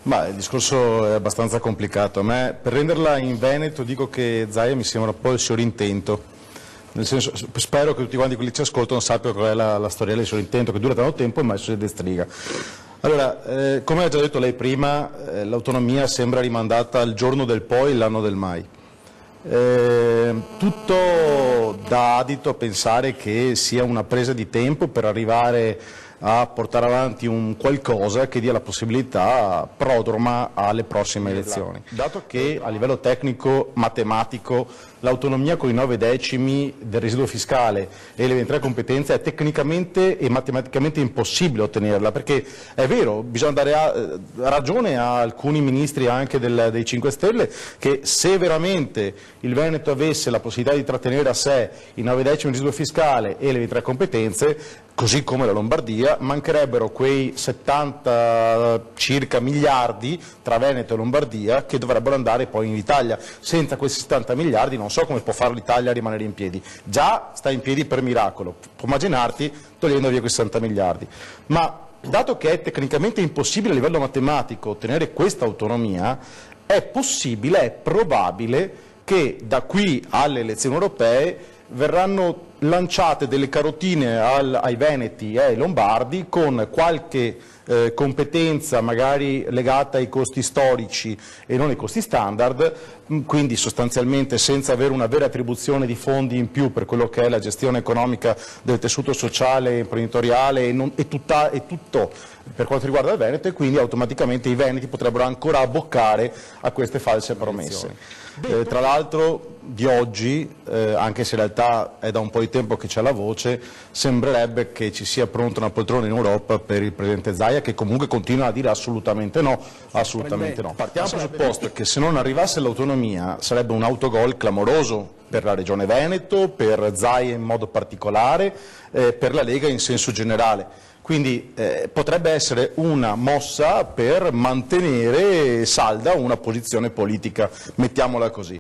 Ma il discorso è abbastanza complicato. A me, per renderla in Veneto, dico che Zaia mi sembra un po' il sorintento. Nel senso, spero che tutti quanti quelli che ci ascoltano sappiano qual è la storia del sorintento, che dura tanto tempo e mai succede striga. Allora, come ha già detto lei prima, l'autonomia sembra rimandata al giorno del poi e l'anno del mai. Tutto dà adito a pensare che sia una presa di tempo per arrivare a portare avanti un qualcosa che dia la possibilità prodroma alle prossime elezioni. Dato che a livello tecnico, matematico, l'autonomia con i 9 decimi del residuo fiscale e le 23 competenze è tecnicamente e matematicamente impossibile ottenerla, perché è vero, bisogna dare ragione a alcuni ministri anche dei 5 Stelle che se veramente il Veneto avesse la possibilità di trattenere a sé i 9 decimi del residuo fiscale e le 23 competenze, così come la Lombardia, mancherebbero quei 70 circa miliardi tra Veneto e Lombardia che dovrebbero andare poi in Italia. Senza questi 70 miliardi non so come può fare l'Italia a rimanere in piedi. Già sta in piedi per miracolo, può immaginarti togliendo via quei 60 miliardi. Ma dato che è tecnicamente impossibile a livello matematico ottenere questa autonomia, è possibile, è probabile che da qui alle elezioni europee verranno lanciate delle carotine ai veneti e ai lombardi con qualche competenza magari legata ai costi storici e non ai costi standard, quindi sostanzialmente senza avere una vera attribuzione di fondi in più per quello che è la gestione economica del tessuto sociale e imprenditoriale e tutto per quanto riguarda il Veneto, e quindi automaticamente i veneti potrebbero ancora abboccare a queste false promesse. Tra l'altro di oggi, anche se in realtà è da un po' di tempo che c'è la voce, sembrerebbe che ci sia pronta una poltrona in Europa per il Presidente Zaia, che comunque continua a dire assolutamente no, assolutamente no. Partiamo dal presupposto che se non arrivasse l'autonomia sarebbe un autogol clamoroso per la Regione Veneto, per Zaia in modo particolare, per la Lega in senso generale. Quindi potrebbe essere una mossa per mantenere salda una posizione politica, mettiamola così.